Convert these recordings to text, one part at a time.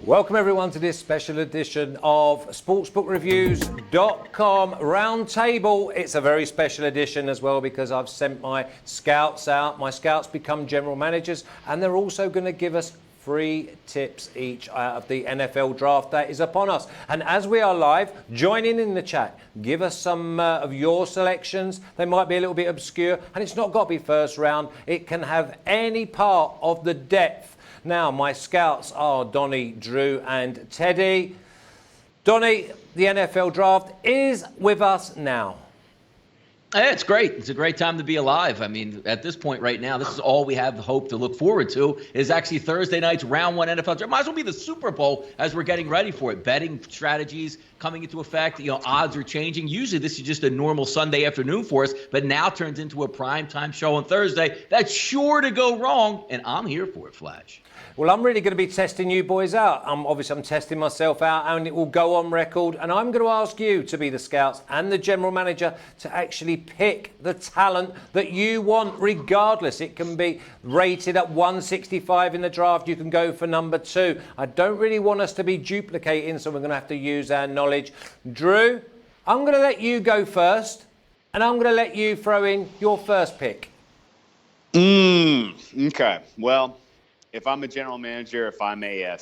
Welcome everyone to this special edition of sportsbookreviews.com Roundtable. It's a very special edition as well because I've sent my scouts out. My scouts become general managers and they're also going to give us 3 tips each out of the NFL draft that is upon us. And as we are live, join in the chat. Give us some of your selections. They might be a little bit obscure and it's not got to be first round. It can have any part of the depth. Now, my scouts are Donnie, Drew and Teddy. Donnie, the NFL draft is with us now. Yeah, it's great. It's a great time to be alive. I mean, at this point right now, this is all we have hope to look forward to is actually Thursday night's round 1 NFL draft. Might as well be the Super Bowl as we're getting ready for it. Betting strategies coming into effect. Odds are changing. Usually this is just a normal Sunday afternoon for us, but now turns into a primetime show on Thursday. That's sure to go wrong, and I'm here for it, Flash. Well, I'm really going to be testing you boys out. Obviously, I'm testing myself out, and it will go on record. And I'm going to ask you to be the scouts and the general manager to actually pick the talent that you want, regardless. It can be rated at 165 in the draft. You can go for number 2. I don't really want us to be duplicating, so we're going to have to use our knowledge. Drew, I'm going to let you go first, and I'm going to let you throw in your first pick. Okay. Well, if I'm a general manager, if I'm a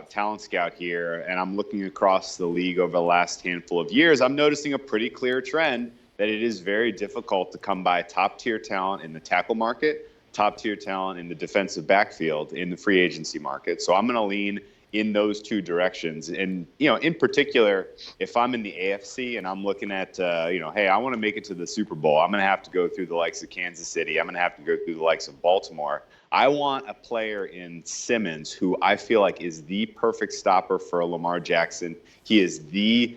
talent scout here, and I'm looking across the league over the last handful of years, I'm noticing a pretty clear trend that it is very difficult to come by top-tier talent in the tackle market, top-tier talent in the defensive backfield, in the free agency market. So I'm going to lean in those 2 directions. And, in particular, if I'm in the AFC and I'm looking at, hey, I want to make it to the Super Bowl, I'm going to have to go through the likes of Kansas City. I'm going to have to go through the likes of Baltimore. I want a player in Simmons who I feel like is the perfect stopper for Lamar Jackson. He is the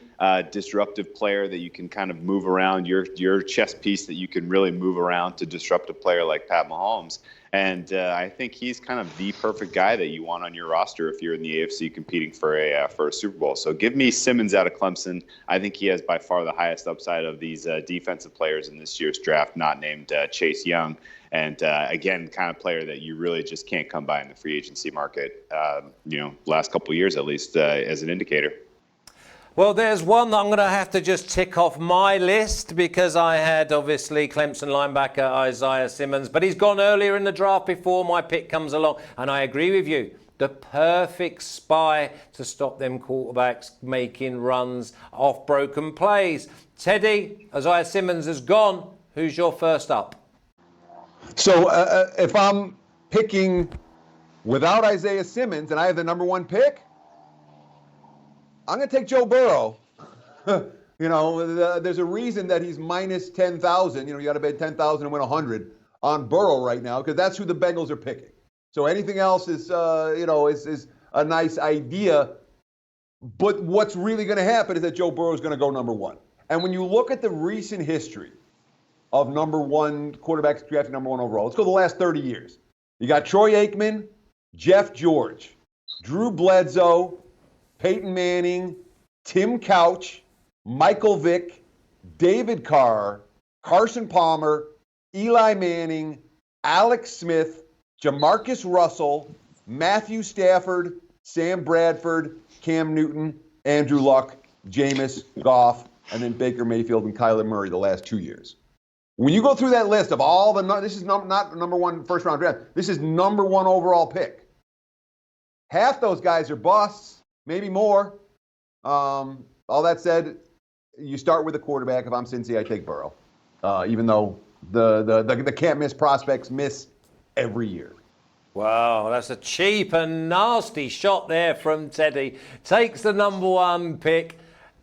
disruptive player that you can kind of move around, your chess piece that you can really move around to disrupt a player like Pat Mahomes. And I think he's kind of the perfect guy that you want on your roster if you're in the AFC competing for a Super Bowl. So give me Simmons out of Clemson. I think he has by far the highest upside of these defensive players in this year's draft, not named Chase Young. And again, kind of player that you really just can't come by in the free agency market, last couple of years at least, as an indicator. Well, there's one that I'm going to have to just tick off my list because I had, obviously, Clemson linebacker Isaiah Simmons, but he's gone earlier in the draft before my pick comes along. And I agree with you. The perfect spy to stop them quarterbacks making runs off broken plays. Teddy, Isaiah Simmons has gone. Who's your first up? So if I'm picking without Isaiah Simmons and I have the number 1 pick, I'm going to take Joe Burrow. There's a reason that he's minus 10,000. You got to bet 10,000 and win 100 on Burrow right now because that's who the Bengals are picking. So anything else is a nice idea. But what's really going to happen is that Joe Burrow is going to go number 1. And when you look at the recent history of number 1 quarterbacks drafting number 1 overall, let's go the last 30 years. You got Troy Aikman, Jeff George, Drew Bledsoe, Peyton Manning, Tim Couch, Michael Vick, David Carr, Carson Palmer, Eli Manning, Alex Smith, Jamarcus Russell, Matthew Stafford, Sam Bradford, Cam Newton, Andrew Luck, Jameis, Goff, and then Baker Mayfield and Kyler Murray the last 2 years. When you go through that list of all this is not number 1 first round draft. This is number 1 overall pick. Half those guys are busts. Maybe more. All that said, you start with a quarterback. If I'm Cincy, I take Burrow, even though the can't miss prospects miss every year. Wow, that's a cheap and nasty shot there from Teddy. Takes the number 1 pick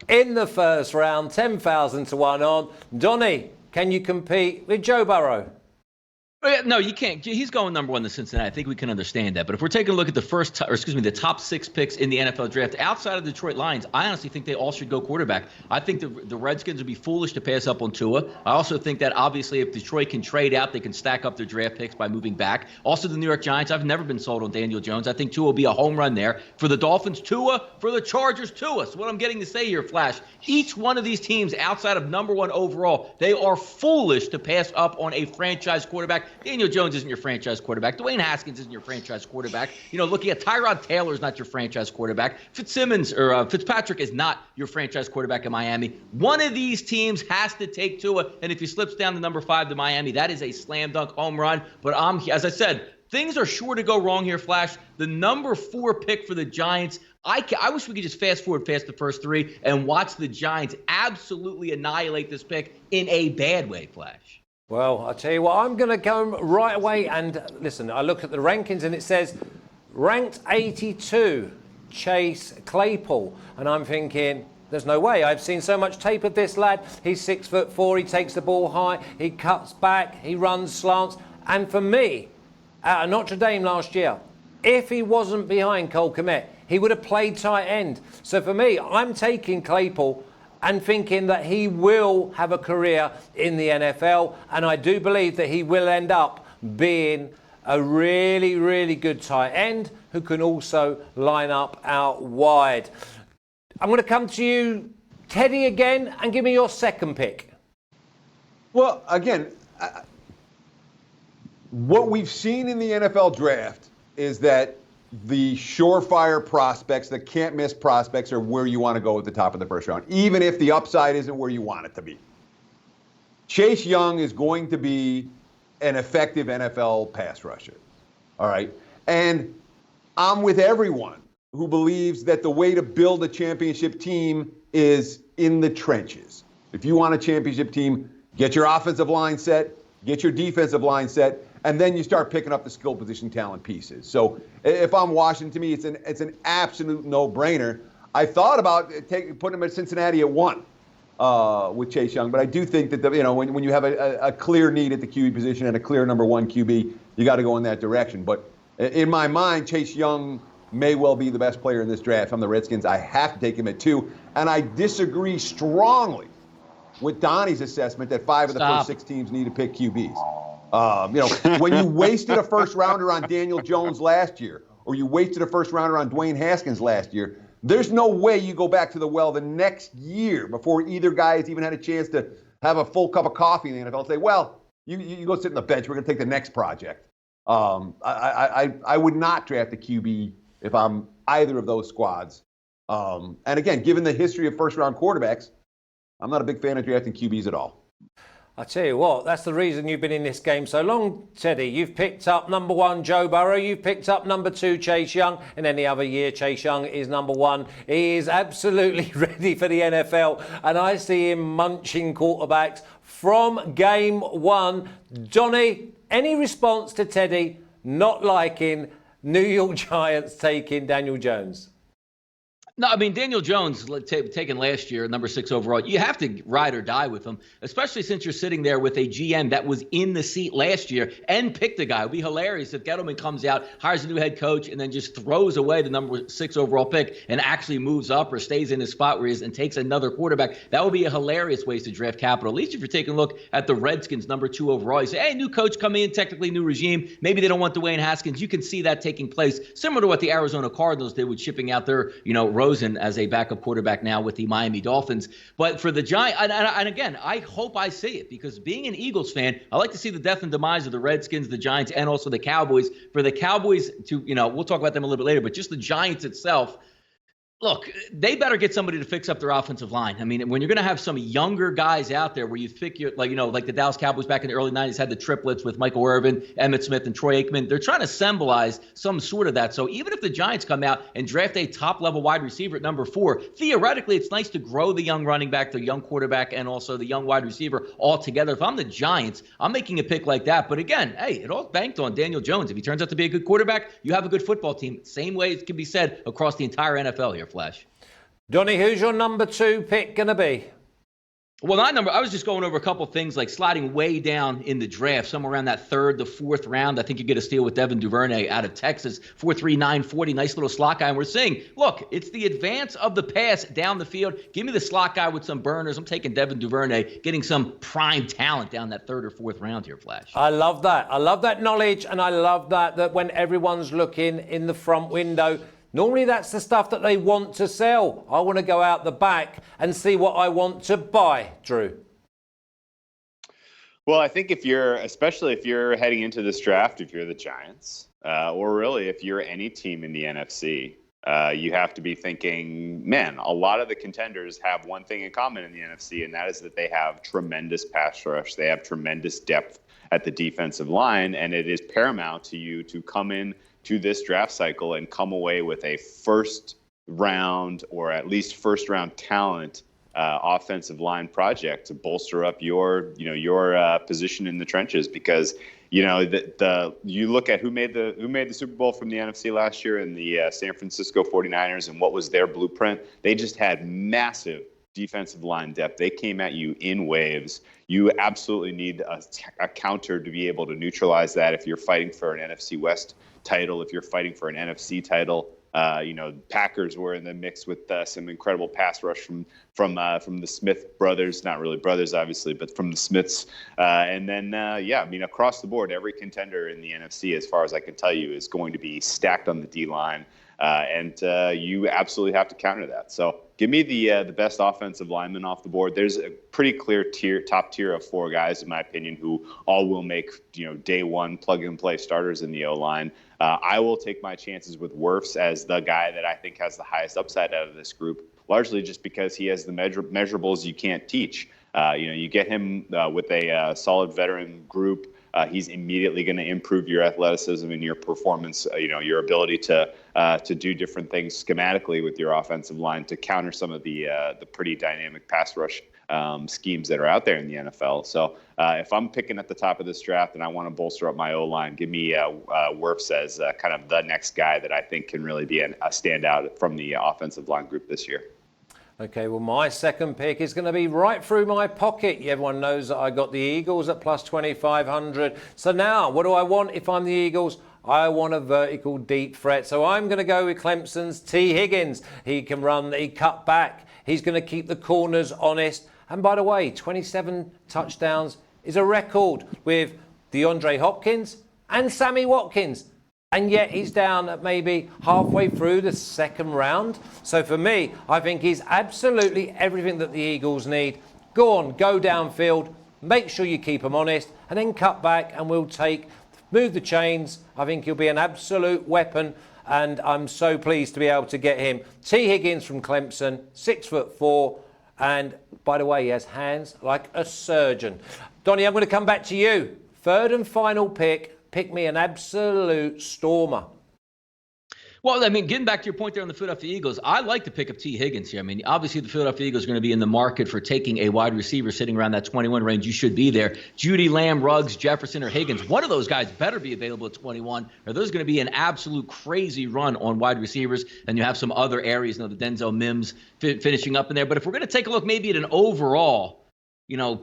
in the first round, 10,000 to 1 on. Donnie, can you compete with Joe Burrow? No, you can't. He's going number 1 to Cincinnati. I think we can understand that. But if we're taking a look at the top 6 picks in the NFL draft, outside of the Detroit Lions, I honestly think they all should go quarterback. I think the Redskins would be foolish to pass up on Tua. I also think that obviously if Detroit can trade out, they can stack up their draft picks by moving back. Also, the New York Giants, I've never been sold on Daniel Jones. I think Tua will be a home run there. For the Dolphins, Tua. For the Chargers, Tua. So what I'm getting to say here, Flash, each one of these teams outside of number 1 overall, they are foolish to pass up on a franchise quarterback. Daniel Jones isn't your franchise quarterback. Dwayne Haskins isn't your franchise quarterback. Looking at Tyrod Taylor is not your franchise quarterback. Fitzpatrick is not your franchise quarterback in Miami. One of these teams has to take Tua, and if he slips down to number 5 to Miami, that is a slam dunk home run. But as I said, things are sure to go wrong here, Flash. The number 4 pick for the Giants, I wish we could just fast forward past the first 3 and watch the Giants absolutely annihilate this pick in a bad way, Flash. Well, I'll tell you what, I'm going to go right away and listen, I look at the rankings and it says ranked 82, Chase Claypool. And I'm thinking, there's no way. I've seen so much tape of this lad. He's 6'4", he takes the ball high, he cuts back, he runs slants. And for me, out of Notre Dame last year, if he wasn't behind Cole Kmet, he would have played tight end. So for me, I'm taking Claypool and thinking that he will have a career in the NFL. And I do believe that he will end up being a really, really good tight end who can also line up out wide. I'm going to come to you, Teddy, again, and give me your second pick. Well, again, what we've seen in the NFL draft is that the surefire prospects, the can't-miss prospects, are where you want to go at the top of the first round, even if the upside isn't where you want it to be. Chase Young is going to be an effective NFL pass rusher, all right? And I'm with everyone who believes that the way to build a championship team is in the trenches. If you want a championship team, get your offensive line set, get your defensive line set, and then you start picking up the skill position talent pieces. So if I'm Washington, to me, it's an absolute no-brainer. I thought about putting him at Cincinnati at 1 with Chase Young, but I do think that when you have a clear need at the QB position and a clear number 1 QB, you got to go in that direction. But in my mind, Chase Young may well be the best player in this draft. I'm the Redskins. I have to take him at 2, and I disagree strongly with Donnie's assessment that 5 of the first 6 teams need to pick QBs. When you wasted a first rounder on Daniel Jones last year, or you wasted a first rounder on Dwayne Haskins last year, there's no way you go back to the well the next year before either guy has even had a chance to have a full cup of coffee in the NFL and say, well, you go sit on the bench. We're going to take the next project. I would not draft a QB if I'm either of those squads. And again, given the history of first-round quarterbacks, I'm not a big fan of drafting QBs at all. I tell you what, that's the reason you've been in this game so long, Teddy. You've picked up number 1, Joe Burrow. You've picked up number 2, Chase Young. And any other year, Chase Young is number 1. He is absolutely ready for the NFL. And I see him munching quarterbacks from game 1. Donnie, any response to Teddy not liking New York Giants taking Daniel Jones? No, I mean, Daniel Jones, taken last year, number 6 overall, you have to ride or die with him, especially since you're sitting there with a GM that was in the seat last year and picked a guy. It would be hilarious if Gettleman comes out, hires a new head coach, and then just throws away the number 6 overall pick and actually moves up or stays in his spot where he is and takes another quarterback. That would be a hilarious waste to draft capital. At least if you're taking a look at the Redskins, number 2 overall, you say, hey, new coach coming in, technically new regime. Maybe they don't want Dwayne Haskins. You can see that taking place, similar to what the Arizona Cardinals did with shipping out their, Rosen as a backup quarterback now with the Miami Dolphins. But for the Giants, and again, I hope I see it, because being an Eagles fan, I like to see the death and demise of the Redskins, the Giants, and also the Cowboys. For the Cowboys to, we'll talk about them a little bit later, but just the Giants itself, look, they better get somebody to fix up their offensive line. I mean, when you're going to have some younger guys out there where you pick like the Dallas Cowboys back in the early 90s had the triplets with Michael Irvin, Emmitt Smith, and Troy Aikman. They're trying to symbolize some sort of that. So even if the Giants come out and draft a top-level wide receiver at number 4, theoretically, it's nice to grow the young running back, the young quarterback, and also the young wide receiver all together. If I'm the Giants, I'm making a pick like that. But again, hey, it all banked on Daniel Jones. If he turns out to be a good quarterback, you have a good football team. Same way it can be said across the entire NFL here, Flash. Donnie, who's your number 2 pick going to be? Well, I was just going over a couple of things like sliding way down in the draft, somewhere around that 3rd to 4th round. I think you get a steal with Devin Duvernay out of Texas, 4.3, 940, nice little slot guy. And we're saying, look, it's the advance of the pass down the field. Give me the slot guy with some burners. I'm taking Devin Duvernay, getting some prime talent down that 3rd or 4th round here, Flash. I love that. I love that knowledge, and I love that when everyone's looking in the front window, normally that's the stuff that they want to sell. I want to go out the back and see what I want to buy, Drew. Well, I think especially if you're heading into this draft, if you're the Giants, or really if you're any team in the NFC, you have to be thinking, man, a lot of the contenders have one thing in common in the NFC, and that is that they have tremendous pass rush. They have tremendous depth at the defensive line, and it is paramount to you to come in to this draft cycle and come away with a first round or at least first round talent offensive line project to bolster up your position in the trenches, because you look at who made the Super Bowl from the NFC last year in the San Francisco 49ers, and what was their blueprint. They just had massive defensive line depth. They came at you in waves. You absolutely need a counter to be able to neutralize that if you're fighting for an NFC West title, if you're fighting for an NFC title. Packers were in the mix with some incredible pass rush from the Smith brothers, not really brothers, obviously, but from the Smiths. And then, across the board, every contender in the NFC, as far as I can tell you, is going to be stacked on the D-line. And you absolutely have to counter that. So give me the best offensive lineman off the board. There's a pretty clear top tier of 4 guys, in my opinion, who all will make day one plug-and-play starters in the O-line. I will take my chances with Wirfs as the guy that I think has the highest upside out of this group, largely just because he has the measurables you can't teach. You get him with a solid veteran group. He's immediately going to improve your athleticism and your performance, your ability to do different things schematically with your offensive line to counter some of the pretty dynamic pass rush schemes that are out there in the NFL. So if I'm picking at the top of this draft and I want to bolster up my O-line, give me Wirfs as kind of the next guy that I think can really be a standout from the offensive line group this year. Okay, well, my second pick is going to be right through my pocket. Everyone knows that I got the Eagles at plus 2,500. So now, what do I want if I'm the Eagles? I want a vertical deep threat. So I'm going to go with Clemson's T. Higgins. He can run, he cut back. He's going to keep the corners honest. And by the way, 27 touchdowns is a record with DeAndre Hopkins and Sammy Watkins. And yet he's down at maybe halfway through the second round. So for me, I think he's absolutely everything that the Eagles need. Go downfield, make sure you keep him honest, and then cut back and move the chains. I think he'll be an absolute weapon, and I'm so pleased to be able to get him. T. Higgins from Clemson, 6'4", and by the way, he has hands like a surgeon. Donnie, I'm going to come back to you. Third and final pick. Pick me an absolute stormer. Well, I mean, getting back to your point there on the Philadelphia Eagles, I like to pick up T. Higgins here. I mean, obviously the Philadelphia Eagles are going to be in the market for taking a wide receiver sitting around that 21 range. You should be there. Judy, Lamb, Ruggs, Jefferson, or Higgins. One of those guys better be available at 21, or there's going to be an absolute crazy run on wide receivers. And you have some other areas, the Denzel Mims finishing up in there. But if we're going to take a look maybe at an overall,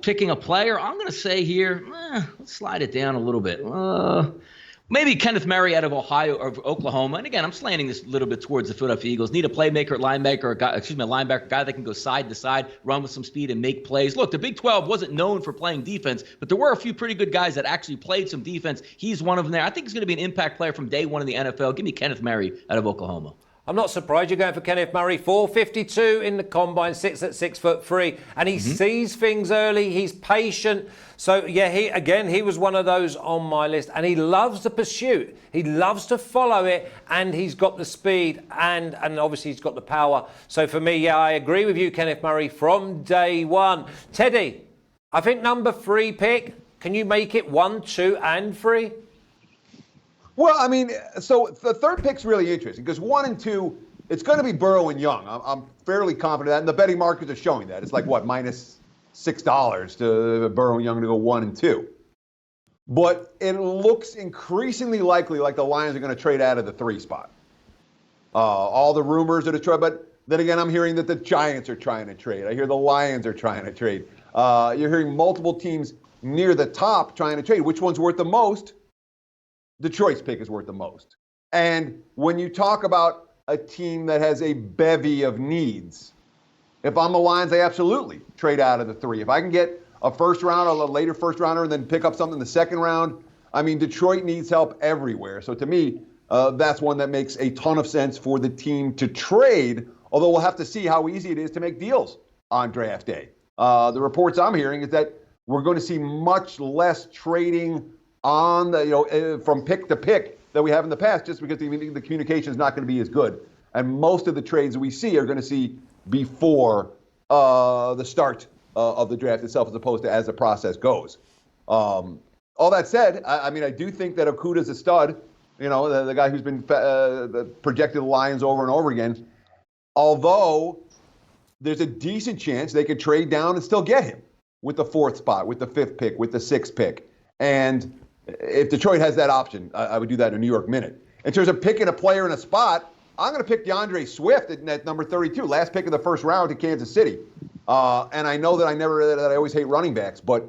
picking a player, I'm going to say here, let's slide it down a little bit. Maybe Kenneth Murray out of Oklahoma. And again, I'm slanting this a little bit towards the Philadelphia Eagles. Need a playmaker, a linebacker, guy that can go side to side, run with some speed and make plays. Look, the Big 12 wasn't known for playing defense, but there were a few pretty good guys that actually played some defense. He's one of them there. I think he's going to be an impact player from day one in the NFL. Give me Kenneth Murray out of Oklahoma. I'm not surprised you're going for Kenneth Murray. 4.52 in the combine, sits at 6'3", and he sees things early. He's patient. So yeah, he was one of those on my list, and he loves the pursuit. He loves to follow it, and he's got the speed, and obviously he's got the power. So for me, I agree with you, Kenneth Murray, from day one. Teddy, I think number 3 pick. Can you make it 1, 2, and 3? Well, I mean, so the third pick's really interesting because 1 and 2, it's going to be Burrow and Young. I'm fairly confident of that, and the betting markets are showing that. It's like, minus $6 to Burrow and Young to go 1 and 2. But it looks increasingly likely like the Lions are going to trade out of the 3 spot. All the rumors that are trade, but then again, I'm hearing that the Giants are trying to trade. I hear the Lions are trying to trade. You're hearing multiple teams near the top trying to trade. Which one's worth the most? Detroit's pick is worth the most. And when you talk about a team that has a bevy of needs, if I'm the Lions, I absolutely trade out of the 3. If I can get a first round, a later first rounder, and then pick up something in the second round, I mean, Detroit needs help everywhere. So to me, that's one that makes a ton of sense for the team to trade, although we'll have to see how easy it is to make deals on draft day. The reports I'm hearing is that we're going to see much less trading on the, from pick to pick that we have in the past, just because the communication is not going to be as good. And most of the trades we see are going to see before the start of the draft itself, as opposed to as the process goes. All that said, I mean, I do think that Okuda's a stud. You know, the guy who's been projected the Lions over and over again. Although there's a decent chance they could trade down and still get him with the 4th spot, with the 5th pick, with the 6th pick. And if Detroit has that option, I would do that in a New York minute. In terms of picking a player in a spot, I'm going to pick DeAndre Swift at number 32, last pick of the first round to Kansas City. And I know that I always hate running backs, but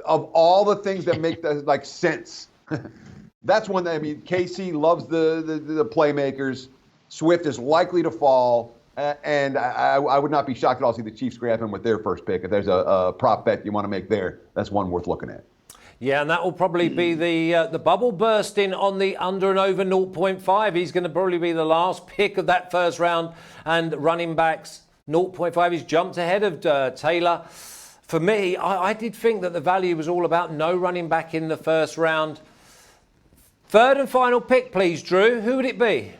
of all the things that make like sense, that's one that, I mean, KC loves the playmakers. Swift is likely to fall, and I would not be shocked at all to see the Chiefs grab him with their first pick. If there's a prop bet you want to make there, that's one worth looking at. Yeah, and that will probably be the bubble bursting on the under and over 0.5. He's going to probably be the last pick of that first round, and running backs 0.5. He's jumped ahead of Taylor. For me, I did think that the value was all about no running back in the first round. Third and final pick, please, Drew. Who would it be?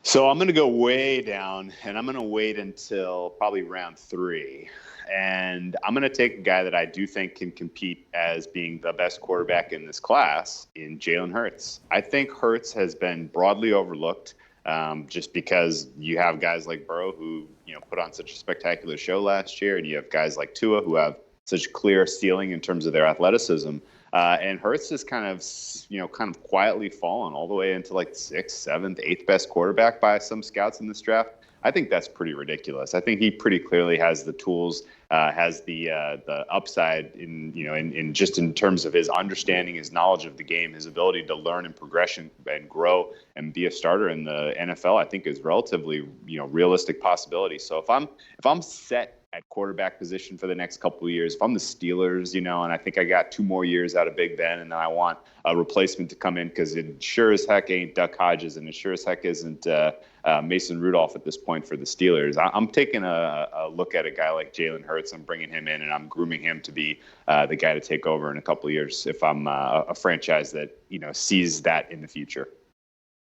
So I'm going to go way down, and I'm going to wait until probably round 3. And I'm going to take a guy that I do think can compete as being the best quarterback in this class in Jalen Hurts. I think Hurts has been broadly overlooked just because you have guys like Burrow who, put on such a spectacular show last year, and you have guys like Tua who have such clear ceiling in terms of their athleticism. And Hurts has kind of quietly fallen all the way into like 6th, 7th, 8th best quarterback by some scouts in this draft. I think that's pretty ridiculous. I think he pretty clearly has the tools, has the upside in just in terms of his understanding, his knowledge of the game, his ability to learn and progression and grow and be a starter in the NFL. I think is relatively realistic possibility. So if I'm set at quarterback position for the next couple of years, if I'm the Steelers, and I think I got 2 more years out of Big Ben, and then I want a replacement to come in because it sure as heck ain't Duck Hodges, and it sure as heck isn't Mason Rudolph at this point for the Steelers. I'm taking a look at a guy like Jalen Hurts. I'm bringing him in, and I'm grooming him to be the guy to take over in a couple of years if I'm a franchise that sees that in the future.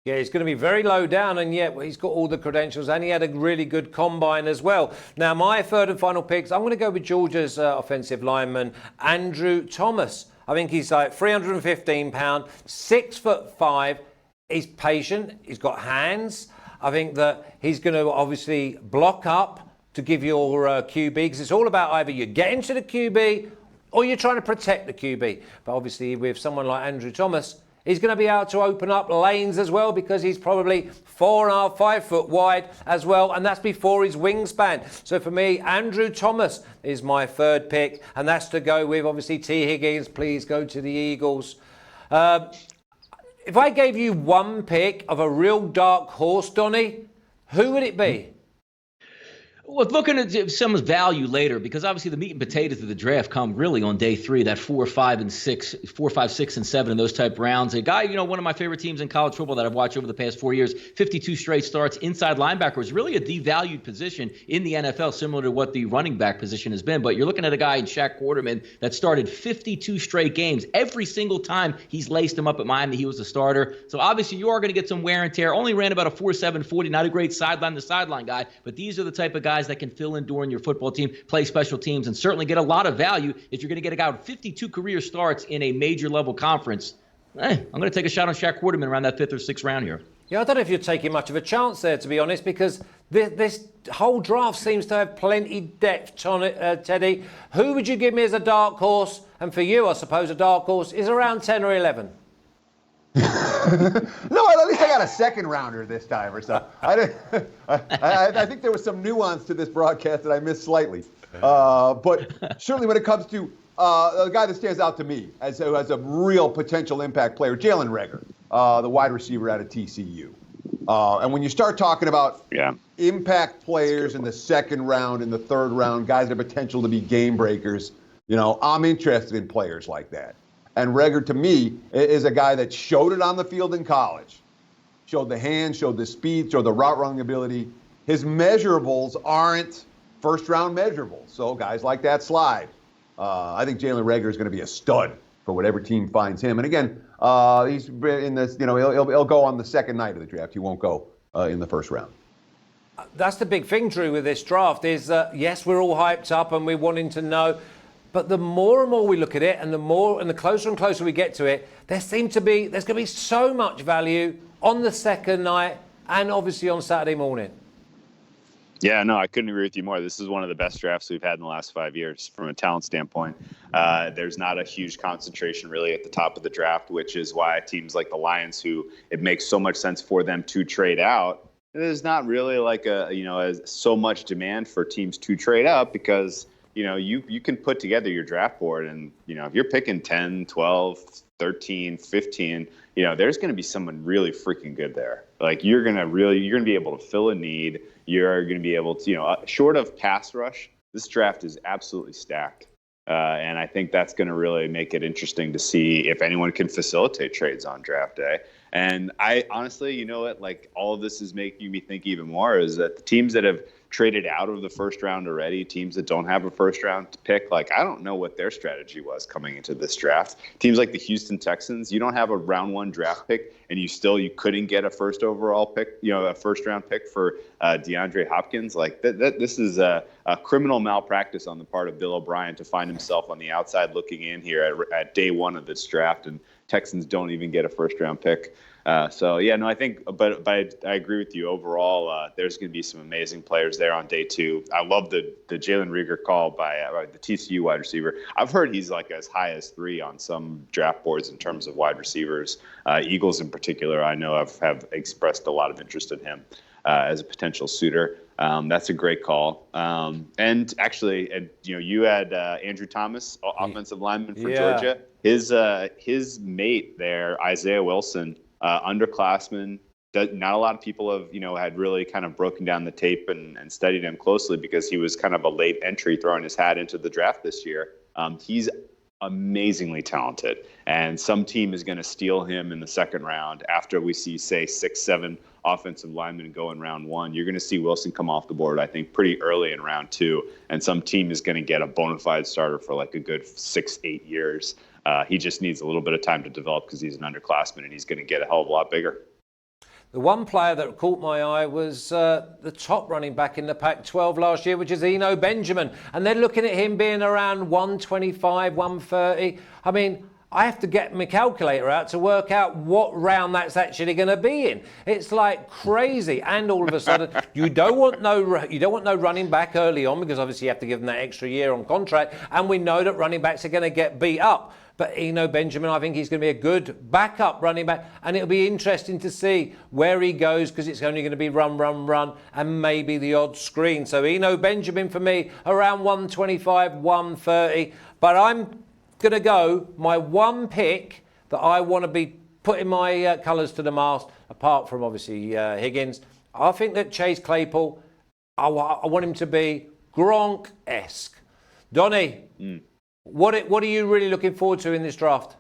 Yeah, he's going to be very low down, and yet he's got all the credentials, and he had a really good combine as well. Now, my third and final picks, I'm going to go with Georgia's offensive lineman, Andrew Thomas. I think he's like 315 pounds, 6'5". He's patient. He's got hands. I think that he's going to obviously block up to give your QB, because it's all about either you get into the QB or you're trying to protect the QB. But obviously with someone like Andrew Thomas, he's going to be able to open up lanes as well, because he's probably 4.5, 5 foot wide as well, and that's before his wingspan. So for me, Andrew Thomas is my third pick, and that's to go with obviously T. Higgins. Please go to the Eagles. If I gave you one pick of a real dark horse, Donnie, who would it be? Well, looking at some value later, because obviously the meat and potatoes of the draft come really on day 3, that 4, 5, 6, and 7, and those type rounds. A guy, one of my favorite teams in college football that I've watched over the past 4 years, 52 straight starts, inside linebacker, is really a devalued position in the NFL, similar to what the running back position has been. But you're looking at a guy in Shaq Quarterman that started 52 straight games. Every single time he's laced him up at Miami, he was a starter. So obviously you are going to get some wear and tear. Only ran about a 4.7 40, not a great sideline-to-sideline guy, but these are the type of guys that can fill in during your football team, play special teams, and certainly get a lot of value if you're going to get a guy with 52 career starts in a major level conference. I'm going to take a shot on Shaq Quarterman around that 5th or 6th round here. Yeah, I don't know if you're taking much of a chance there, to be honest, because this whole draft seems to have plenty depth on it, Teddy. Who would you give me as a dark horse? And for you, I suppose a dark horse is around 10 or 11. No, at least I got a second rounder this time or so. I think there was some nuance to this broadcast that I missed slightly. But certainly when it comes to a guy that stands out to me as a real potential impact player, Jalen Reagor, the wide receiver out of TCU. And when you start talking about impact players in the second round, in the third round, guys that have potential to be game breakers, I'm interested in players like that. And Reagor, to me, is a guy that showed it on the field in college. Showed the hands, showed the speed, showed the route running ability. His measurables aren't first-round measurables. So guys like that slide. I think Jalen Reagor is going to be a stud for whatever team finds him. And again, he's in this. He'll go on the second night of the draft. He won't go in the first round. That's the big thing, Drew, with this draft is that, yes, we're all hyped up and we're wanting to know. But the more and more we look at it and the closer and closer we get to it, there's going to be so much value on the second night and obviously on Saturday morning. Yeah, no, I couldn't agree with you more. This is one of the best drafts we've had in the last 5 years from a talent standpoint. There's not a huge concentration really at the top of the draft, which is why teams like the Lions, who it makes so much sense for them to trade out, there's not really like so much demand for teams to trade up because, you can put together your draft board and, if you're picking 10, 12, 13, 15, there's going to be someone really freaking good there. Like you're going to be able to fill a need. You're going to be able to, short of pass rush, this draft is absolutely stacked. And I think that's going to really make it interesting to see if anyone can facilitate trades on draft day. And I honestly, like all of this is making me think even more is that the teams that have traded out of the first round already, teams that don't have a first round to pick, like I don't know what their strategy was coming into this draft. Teams like the Houston Texans, you don't have a round one draft pick and you couldn't get a first overall pick, a first round pick for DeAndre Hopkins. Like this is a criminal malpractice on the part of Bill O'Brien to find himself on the outside looking in here at day one of this draft, and Texans don't even get a first round pick. I think, but I agree with you overall. There's going to be some amazing players there on day two. I love the Jalen Reagor call by the TCU wide receiver. I've heard he's like as high as 3 on some draft boards in terms of wide receivers. Eagles in particular, I know have expressed a lot of interest in him as a potential suitor. That's a great call. And actually, you had Andrew Thomas, offensive lineman for Georgia. His mate there, Isaiah Wilson, underclassman. Not a lot of people have, had really kind of broken down the tape and studied him closely because he was kind of a late entry throwing his hat into the draft this year. He's amazingly talented, and some team is going to steal him in the second round after we see, say, 6-7 offensive linemen go in round 1. You're going to see Wilson come off the board, I think, pretty early in round 2, and some team is going to get a bona fide starter for like a good 6-8 years. He just needs a little bit of time to develop because he's an underclassman and he's going to get a hell of a lot bigger. The one player that caught my eye was the top running back in the Pac-12 last year, which is Eno Benjamin. And they're looking at him being around 125, 130. I mean, I have to get my calculator out to work out what round that's actually going to be in. It's like crazy. And all of a sudden, you don't want no running back early on because obviously you have to give them that extra year on contract. And we know that running backs are going to get beat up. But Eno Benjamin, I think he's going to be a good backup running back. And it'll be interesting to see where he goes because it's only going to be run, and maybe the odd screen. So Eno Benjamin for me, around 125, 130. But I'm going to go my one pick that I want to be putting my colours to the mast, apart from obviously Higgins. I think that Chase Claypool, I want him to be Gronk-esque. Donnie, what are you really looking forward to in this draft?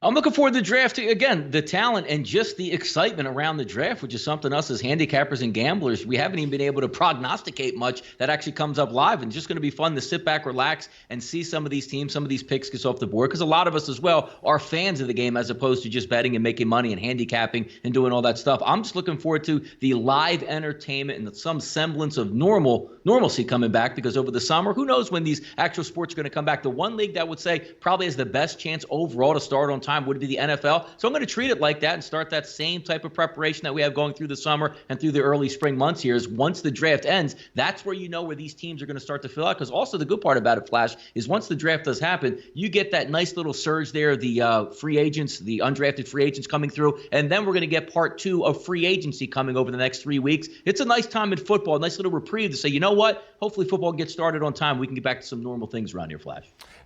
I'm looking forward to the draft. Again, the talent and just the excitement around the draft, which is something us as handicappers and gamblers, we haven't even been able to prognosticate much that actually comes up live. And it's just going to be fun to sit back, relax, and see some of these teams, some of these picks get off the board. Because a lot of us as well are fans of the game as opposed to just betting and making money and handicapping and doing all that stuff. I'm just looking forward to the live entertainment and some semblance of normalcy coming back, because over the summer, who knows when these actual sports are going to come back. The one league that would say probably has the best chance overall to start on time would be the NFL. So I'm going to treat it like that and start that same type of preparation that we have going through the summer and through the early spring months here. Is once the draft ends, that's where you know where these teams are going to start to fill out. Because also the good part about it, Flash, is once the draft does happen, you get that nice little surge there, the free agents, the undrafted free agents coming through, and then we're going to get part 2 of free agency coming over the next 3 weeks. It's a nice time in football, a nice little reprieve to say, you know what? Hopefully football gets started on time. We can get back to some normal things around here, Flash.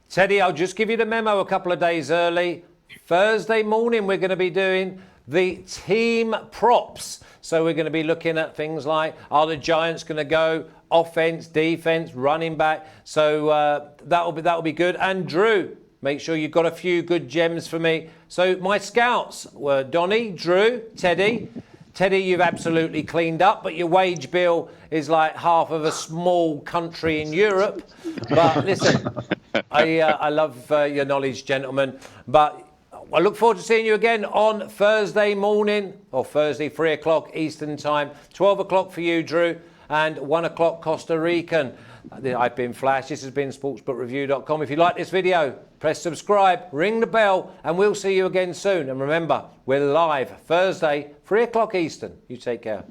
Teddy, I'll just give you the memo a couple of days early. Thursday morning, we're going to be doing the team props. So we're going to be looking at things like, are the Giants going to go offense, defense, running back? So that'll be good. And Drew, make sure you've got a few good gems for me. So my scouts were Donnie, Drew, Teddy. Teddy, you've absolutely cleaned up, but your wage bill is like half of a small country in Europe. But listen, I love your knowledge, gentlemen. But I look forward to seeing you again on Thursday morning, or Thursday, 3 o'clock Eastern time, 12 o'clock for you, Drew, and 1 o'clock Costa Rican. I've been Flash. This has been sportsbookreview.com. If you like this video, press subscribe, ring the bell, and we'll see you again soon. And remember, we're live Thursday, 3 o'clock Eastern. You take care.